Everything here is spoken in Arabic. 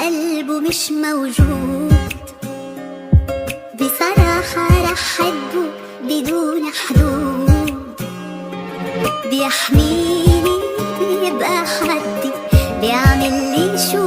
قلبه مش موجود. بصراحة رح حبه بدون حدود، بيحميني بيبقى حدي، بيعمل لي شو